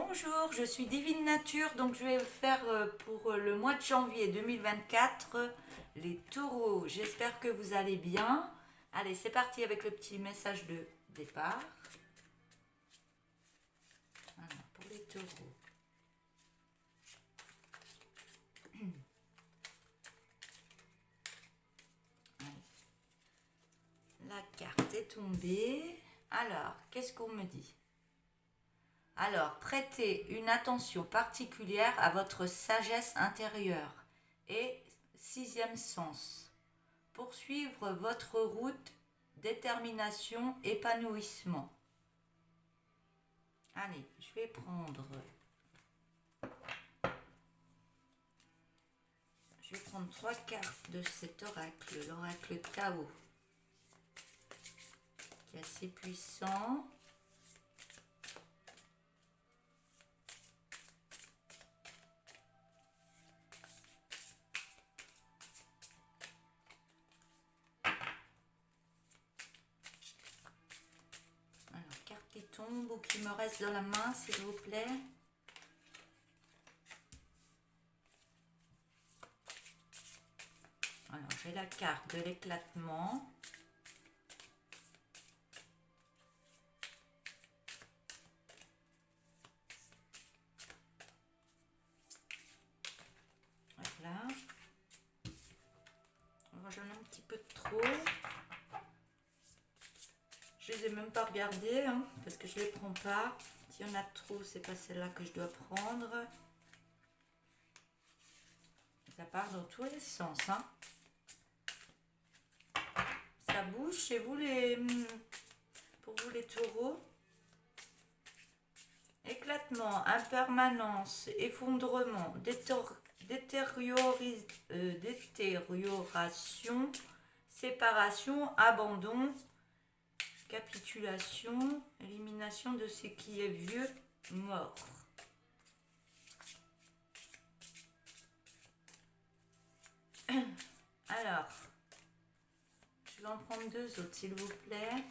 Bonjour, je suis Divine Nature, donc je vais faire pour le mois de janvier 2024 les taureaux. J'espère que vous allez bien. Allez, c'est parti avec le petit message de départ. Voilà, pour les taureaux. La carte est tombée. Alors, qu'est-ce qu'on me dit ? Alors, prêtez une attention particulière à votre sagesse intérieure et sixième sens. Poursuivre votre route, détermination, épanouissement. Allez, je vais prendre trois cartes de cet oracle, l'oracle Tao, qui est assez puissant. Alors, carte qui tombe ou qui me reste dans la main, s'il vous plaît. Alors, j'ai la carte de l'éclatement. Voilà. J'en ai un petit peu de trop. Je les ai même pas regardées, hein, parce que je les prends pas. S'il y en a trop, c'est pas celle-là que je dois prendre. Ça part dans tous les sens, hein. Ça bouge chez vous pour vous les taureaux. Éclatement, impermanence, effondrement, détérioration, séparation, abandon, capitulation, élimination de ce qui est vieux, mort. Alors, je vais en prendre deux autres, s'il vous plaît.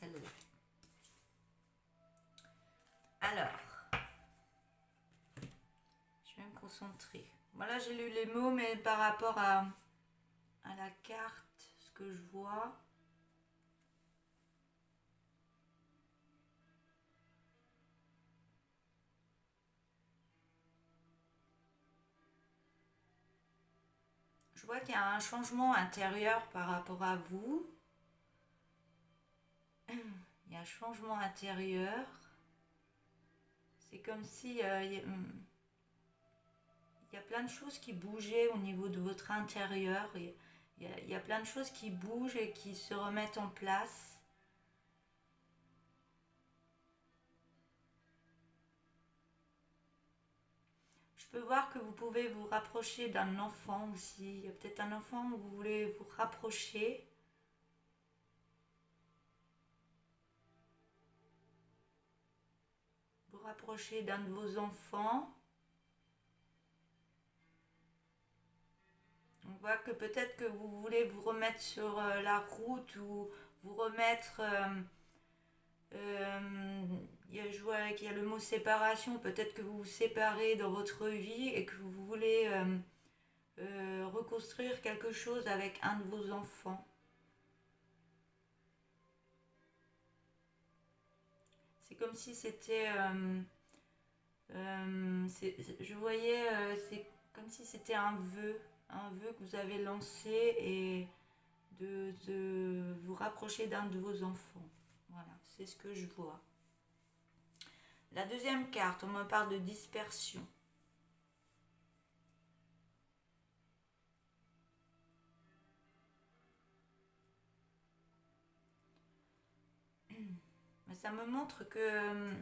Celle-là. Alors, je vais me concentrer. Voilà, j'ai lu les mots, mais par rapport à la carte, ce que je vois. Je vois qu'il y a un changement intérieur par rapport à vous. Il y a un changement intérieur. C'est comme si il y a plein de choses qui bougeaient au niveau de votre intérieur. Il y a plein de choses qui bougent et qui se remettent en place. Je peux voir que vous pouvez vous rapprocher d'un enfant aussi. Il y a peut-être un enfant où vous voulez vous rapprocher. Vous rapprocher d'un de vos enfants. On voit que peut-être que vous voulez vous remettre sur la route ou vous remettre... je vois qu'il y a le mot séparation. Peut-être que vous vous séparez dans votre vie et que vous voulez reconstruire quelque chose avec un de vos enfants. C'est comme si c'était... je voyais... c'est comme si c'était un vœu que vous avez lancé et de vous rapprocher d'un de vos enfants. Voilà, c'est ce que je vois. La deuxième carte, on me parle de dispersion. Ça me montre que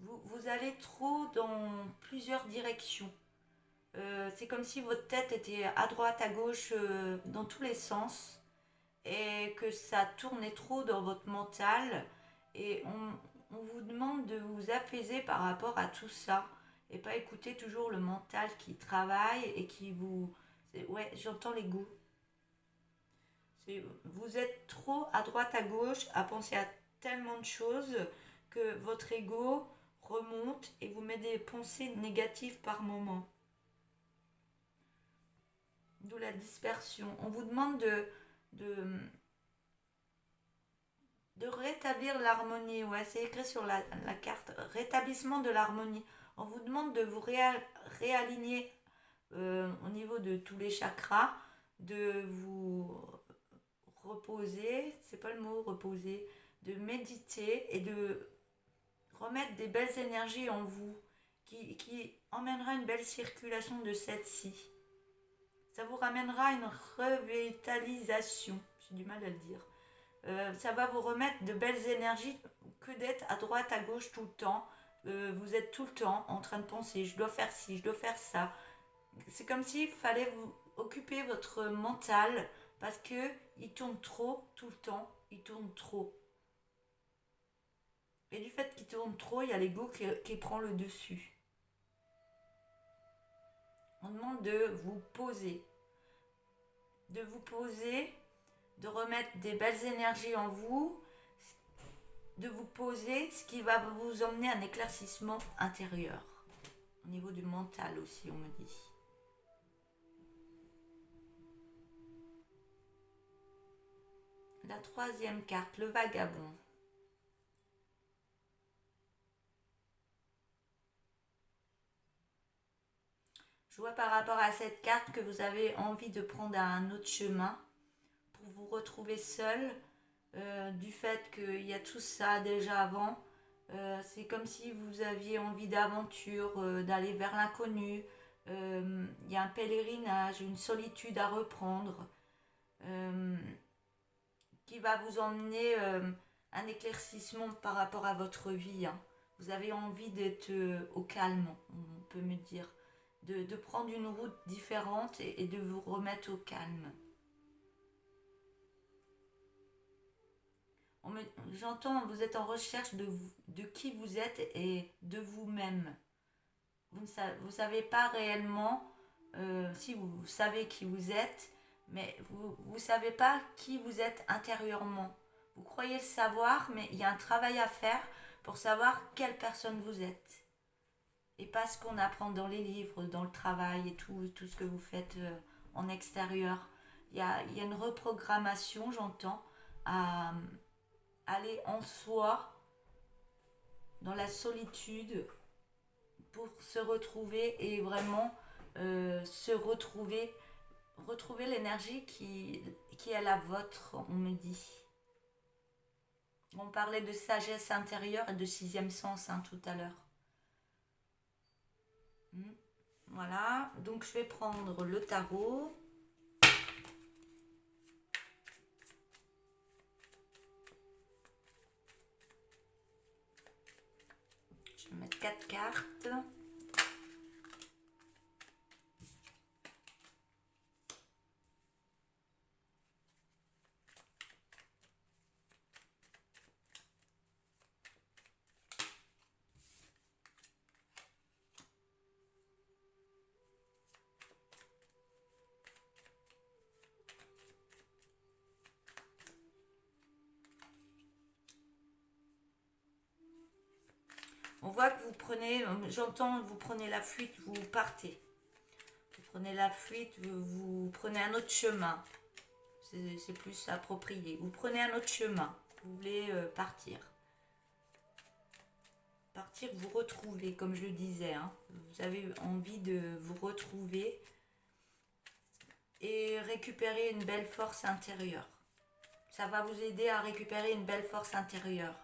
vous allez trop dans plusieurs directions. C'est comme si votre tête était à droite, à gauche, dans tous les sens, et que ça tournait trop dans votre mental. Et on vous demande de vous apaiser par rapport à tout ça, et pas écouter toujours le mental qui travaille et qui vous... Ouais, j'entends l'ego. Vous êtes trop à droite, à gauche, à penser à tellement de choses que votre ego remonte et vous met des pensées négatives par moment. D'où la dispersion. On vous demande de, de rétablir l'harmonie. Ouais, c'est écrit sur la carte. Rétablissement de l'harmonie. On vous demande de vous réaligner au niveau de tous les chakras, de vous reposer, c'est pas le mot reposer, de méditer et de remettre des belles énergies en vous qui emmènera une belle circulation de celle-ci. Ça vous ramènera une revitalisation, j'ai du mal à le dire. Ça va vous remettre de belles énergies que d'être à droite, à gauche tout le temps. Vous êtes tout le temps en train de penser, je dois faire ci, je dois faire ça. C'est comme s'il fallait vous occuper votre mental parce que il tourne trop tout le temps, il tourne trop. Et du fait qu'il tourne trop, il y a l'ego qui prend le dessus. On demande de vous poser, de remettre des belles énergies en vous, de vous poser, ce qui va vous emmener à un éclaircissement intérieur. Au niveau du mental aussi, on me dit. La troisième carte, le vagabond. Je vois par rapport à cette carte que vous avez envie de prendre un autre chemin pour vous retrouver seul, du fait qu'il y a tout ça déjà avant. C'est comme si vous aviez envie d'aventure, d'aller vers l'inconnu. Il y a un pèlerinage, une solitude à reprendre qui va vous emmener un éclaircissement par rapport à votre vie. Hein. Vous avez envie d'être au calme, on peut me dire. De prendre une route différente et de vous remettre au calme. J'entends, vous êtes en recherche de qui vous êtes et de vous-même. Vous savez pas réellement, si vous savez qui vous êtes, mais vous ne savez pas qui vous êtes intérieurement. Vous croyez le savoir, mais il y a un travail à faire pour savoir quelle personne vous êtes. Et pas ce qu'on apprend dans les livres, dans le travail et tout ce que vous faites en extérieur. Il y a une reprogrammation, j'entends, à aller en soi, dans la solitude, pour se retrouver et vraiment retrouver l'énergie qui est la vôtre, on me dit. On parlait de sagesse intérieure et de sixième sens tout à l'heure. Voilà, donc je vais prendre le tarot. Je vais mettre 4 cartes. On voit que vous prenez, j'entends, vous prenez la fuite, vous partez. Vous prenez la fuite, vous prenez un autre chemin. C'est plus approprié. Vous prenez un autre chemin. Vous voulez partir. Partir, vous retrouver, comme je le disais. Hein. Vous avez envie de vous retrouver et récupérer une belle force intérieure. Ça va vous aider à récupérer une belle force intérieure.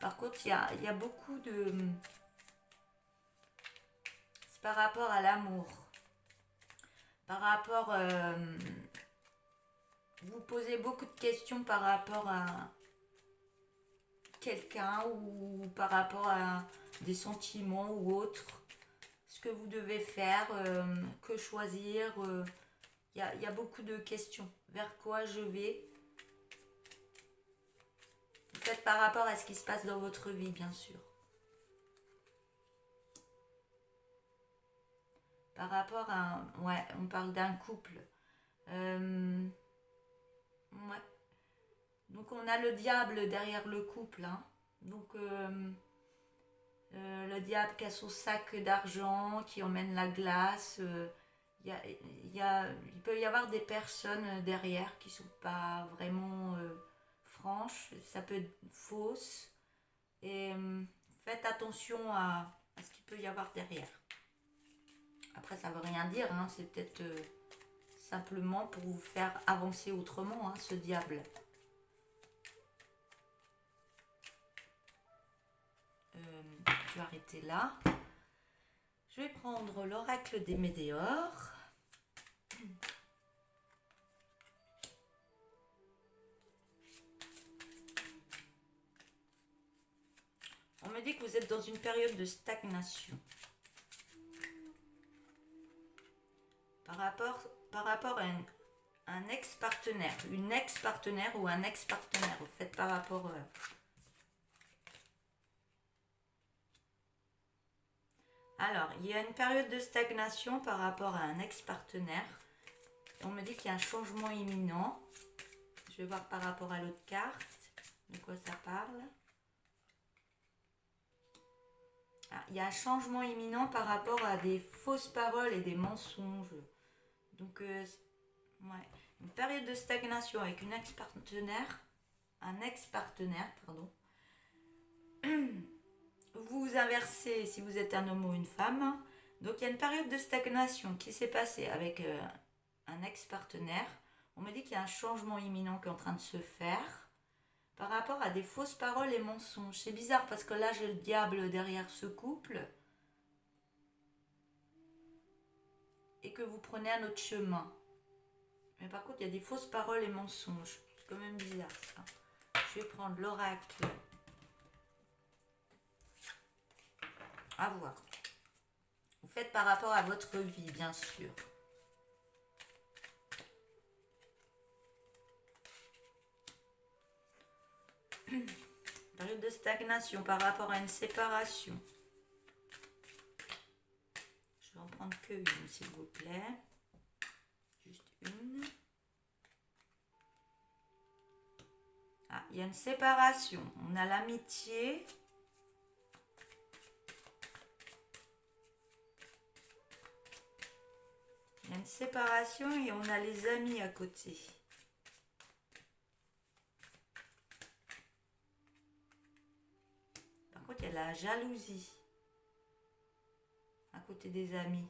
Par contre, il y a beaucoup de... C'est par rapport à l'amour. Par rapport... vous posez beaucoup de questions par rapport à quelqu'un ou par rapport à des sentiments ou autres. Ce que vous devez faire, que choisir. Il y a beaucoup de questions. Vers quoi je vais? Peut-être par rapport à ce qui se passe dans votre vie, bien sûr. par rapport à... Ouais, on parle d'un couple. Euh, ouais. Donc on a le diable derrière le couple, hein. Donc le diable qui a son sac d'argent, qui emmène la glace. Il peut y avoir des personnes derrière qui sont pas vraiment franches. Ça peut être fausse. Et faites attention à ce qu'il peut y avoir derrière. Après, ça veut rien dire, hein. C'est peut-être simplement pour vous faire avancer autrement, hein, ce diable. Je vais arrêter là. Je vais prendre l'oracle des météores. On me dit que vous êtes dans une période de stagnation. Par rapport à un ex-partenaire, une ex-partenaire ou un ex-partenaire. Vous faites par rapport... Alors, il y a une période de stagnation par rapport à un ex-partenaire. On me dit qu'il y a un changement imminent. Je vais voir par rapport à l'autre carte. De quoi ça parle? Il y a un changement imminent par rapport à des fausses paroles et des mensonges. Donc, ouais, une période de stagnation avec une ex-partenaire, un ex-partenaire, pardon. Vous inversez si vous êtes un homme ou une femme. Donc, il y a une période de stagnation qui s'est passée avec un ex-partenaire. On me dit qu'il y a un changement imminent qui est en train de se faire par rapport à des fausses paroles et mensonges. C'est bizarre parce que là, j'ai le diable derrière ce couple et que vous prenez un autre chemin. Mais par contre, il y a des fausses paroles et mensonges. C'est quand même bizarre, ça. Je vais prendre l'oracle. À voir. Vous faites par rapport à votre vie, bien sûr. Période de stagnation par rapport à une séparation. Je vais en prendre que une, s'il vous plaît. Juste une. Ah, il y a une séparation. On a l'amitié. Il y a une séparation et on a les amis à côté. Par contre, il y a la jalousie à côté des amis.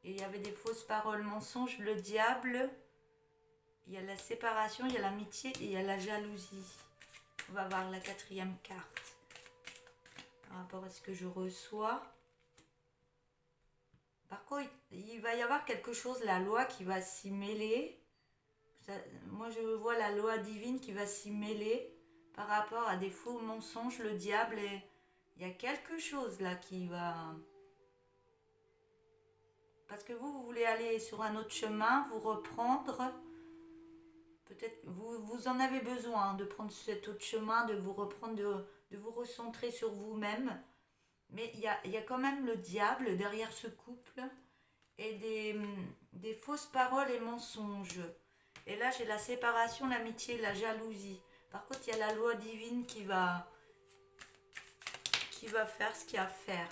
Et il y avait des fausses paroles, mensonges, le diable. Il y a la séparation, il y a l'amitié et il y a la jalousie. On va voir la quatrième carte. Par rapport à ce que je reçois. Par contre, il va y avoir quelque chose, la loi qui va s'y mêler. Moi, je vois la loi divine qui va s'y mêler par rapport à des faux mensonges, le diable. Et il y a quelque chose là qui va... Parce que vous voulez aller sur un autre chemin, vous reprendre. Peut-être vous en avez besoin de prendre cet autre chemin, de vous reprendre, de vous recentrer sur vous-même. Mais il y a quand même le diable derrière ce couple et des fausses paroles et mensonges. Et là, j'ai la séparation, l'amitié, la jalousie. Par contre, il y a la loi divine qui va faire ce qu'il y a à faire.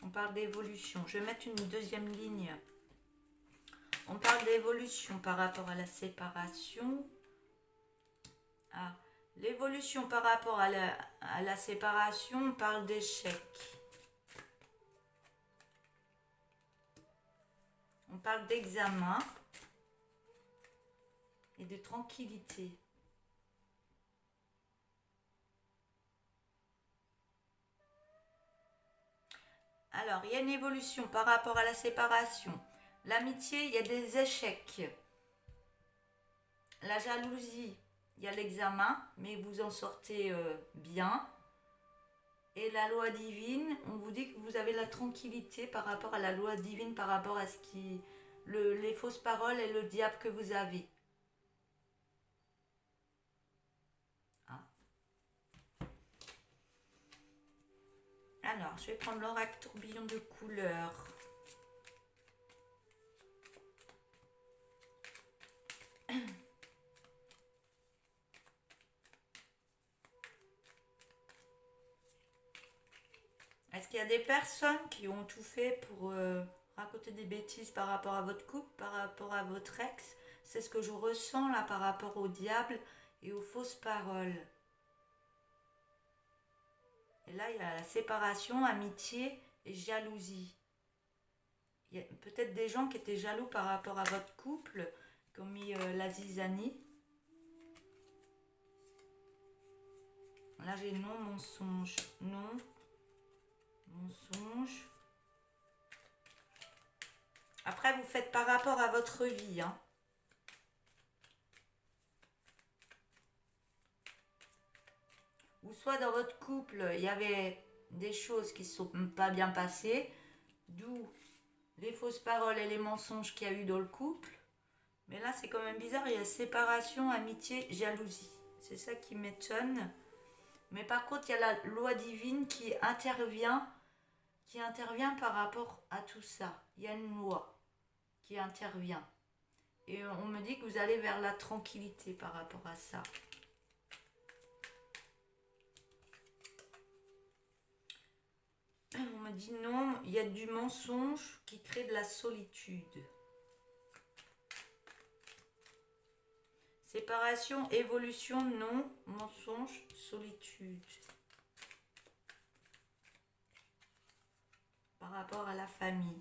On parle d'évolution. Je vais mettre une deuxième ligne. On parle d'évolution par rapport à la séparation. Ah. L'évolution par rapport à la séparation, on parle d'échec. On parle d'examen et de tranquillité. Alors, il y a une évolution par rapport à la séparation. L'amitié, il y a des échecs. La jalousie, il y a l'examen, mais vous en sortez bien. Et la loi divine, on vous dit que vous avez la tranquillité par rapport à la loi divine, par rapport à ce qui, les fausses paroles et le diable que vous avez. Ah. Alors, je vais prendre l'oracle tourbillon de couleurs. qu'il y a des personnes qui ont tout fait pour raconter des bêtises par rapport à votre couple, par rapport à votre ex. C'est ce que je ressens là par rapport au diable et aux fausses paroles. Et là, il y a la séparation, amitié et jalousie. Il y a peut-être des gens qui étaient jaloux par rapport à votre couple, qui ont mis la zizanie. Là, j'ai non, mensonge, non, mensonge. Après, vous faites par rapport à votre vie, hein. Ou soit dans votre couple, il y avait des choses qui ne sont pas bien passées, d'où les fausses paroles et les mensonges qu'il y a eu dans le couple. Mais là, c'est quand même bizarre, il y a séparation, amitié, jalousie. C'est ça qui m'étonne. Mais par contre, il y a la loi divine qui intervient par rapport à tout ça. Il y a une loi qui intervient. Et on me dit que vous allez vers la tranquillité par rapport à ça. On me dit non, il y a du mensonge qui crée de la solitude. Séparation, évolution, non, mensonge, solitude. Par rapport à la famille.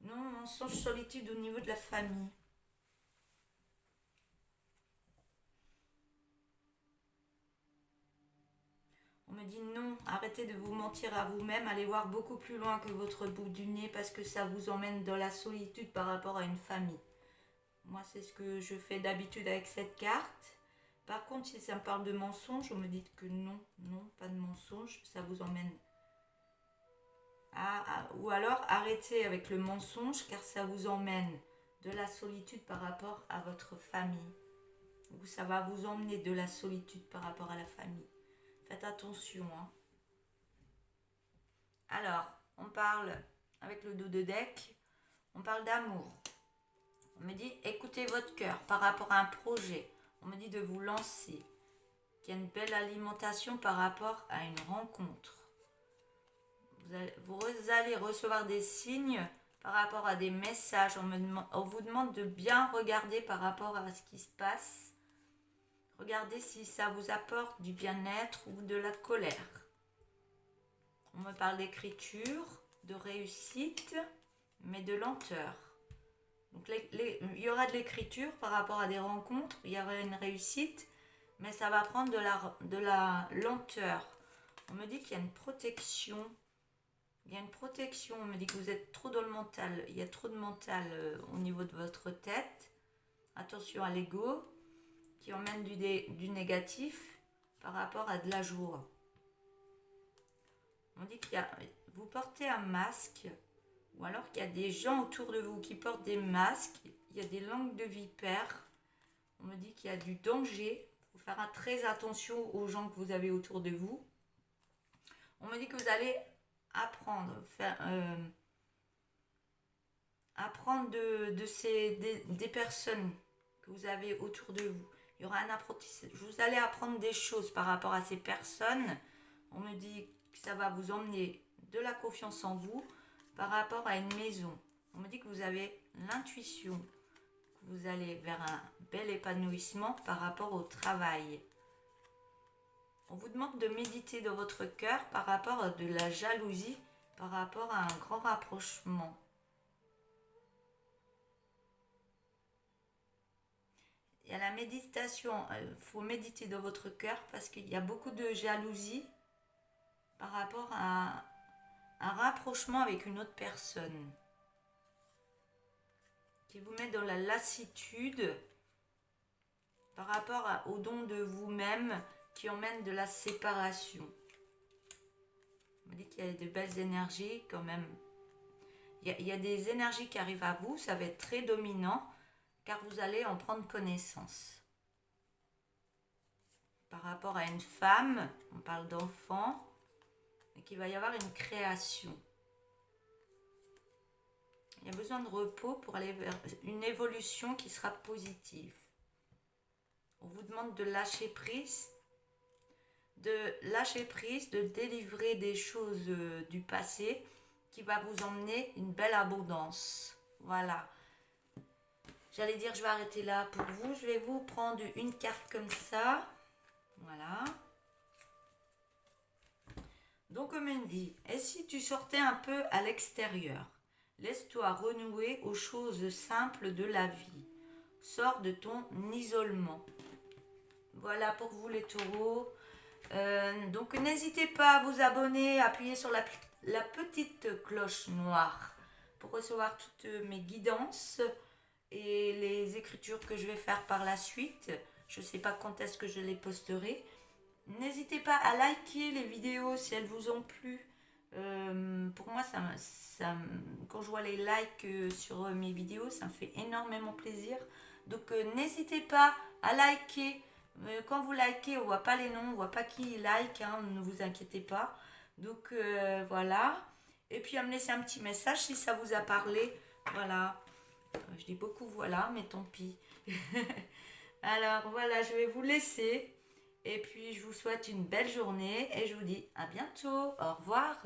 Non, mensonge, solitude au niveau de la famille. On me dit non, arrêtez de vous mentir à vous-même, allez voir beaucoup plus loin que votre bout du nez parce que ça vous emmène dans la solitude par rapport à une famille. Moi, c'est ce que je fais d'habitude avec cette carte. Par contre, si ça me parle de mensonge, on me dit que non, non, pas de mensonge, ça vous emmène ou alors arrêtez avec le mensonge car ça vous emmène de la solitude par rapport à votre famille. Ou ça va vous emmener de la solitude par rapport à la famille. Faites attention. Hein. Alors, on parle avec le dos de deck, on parle d'amour. On me dit écoutez votre cœur par rapport à un projet. On me dit de vous lancer, qu'il y a une belle alimentation par rapport à une rencontre. Vous allez recevoir des signes par rapport à des messages. On vous demande de bien regarder par rapport à ce qui se passe. Regardez si ça vous apporte du bien-être ou de la colère. On me parle d'écriture, de réussite, mais de lenteur. Donc il y aura de l'écriture par rapport à des rencontres, il y aura une réussite, mais ça va prendre de la lenteur. On me dit qu'il y a une protection. Il y a une protection, on me dit que vous êtes trop dans le mental. Il y a trop de mental au niveau de votre tête. Attention à l'ego qui emmène du négatif par rapport à de la joie. On dit qu'il y a, vous portez un masque ou alors qu'il y a des gens autour de vous qui portent des masques. Il y a des langues de vipères. On me dit qu'il y a du danger. Il faut faire très attention aux gens que vous avez autour de vous. On me dit que vous allez apprendre des personnes que vous avez autour de vous. Il y aura un apprentissage. Vous allez apprendre des choses par rapport à ces personnes. On me dit que ça va vous emmener de la confiance en vous par rapport à une maison. On me dit que vous avez l'intuition, que vous allez vers un bel épanouissement par rapport au travail. On vous demande de méditer dans votre cœur par rapport à de la jalousie, par rapport à un grand rapprochement. Il y a la méditation, il faut méditer dans votre cœur parce qu'il y a beaucoup de jalousie par rapport à un rapprochement avec une autre personne qui vous met dans la lassitude par rapport au don de vous-même qui emmène de la séparation. On me dit qu'il y a de belles énergies quand même. Il y a des énergies qui arrivent à vous, ça va être très dominant car vous allez en prendre connaissance. Par rapport à une femme, on parle d'enfant, et qu'il va y avoir une création. Il y a besoin de repos pour aller vers une évolution qui sera positive. On vous demande de lâcher prise, de délivrer des choses du passé qui va vous emmener une belle abondance. Voilà. J'allais dire, je vais arrêter là pour vous. Je vais vous prendre une carte comme ça. Voilà. Donc, comme on dit, et si tu sortais un peu à l'extérieur? Laisse-toi renouer aux choses simples de la vie. Sors de ton isolement. Voilà pour vous les taureaux. Donc n'hésitez pas à vous abonner, appuyer sur la petite cloche noire pour recevoir toutes mes guidances et les écritures que je vais faire par la suite. Je ne sais pas quand est-ce que je les posterai. N'hésitez pas à liker les vidéos si elles vous ont plu. Pour moi, quand je vois les likes sur mes vidéos, ça me fait énormément plaisir. Donc n'hésitez pas à liker. Quand vous likez, on voit pas les noms, on voit pas qui like, hein, ne vous inquiétez pas. Donc voilà. Et puis à me laisser un petit message si ça vous a parlé. Voilà. Je dis beaucoup voilà, mais tant pis. Alors voilà, je vais vous laisser. Et puis je vous souhaite une belle journée et je vous dis à bientôt. Au revoir.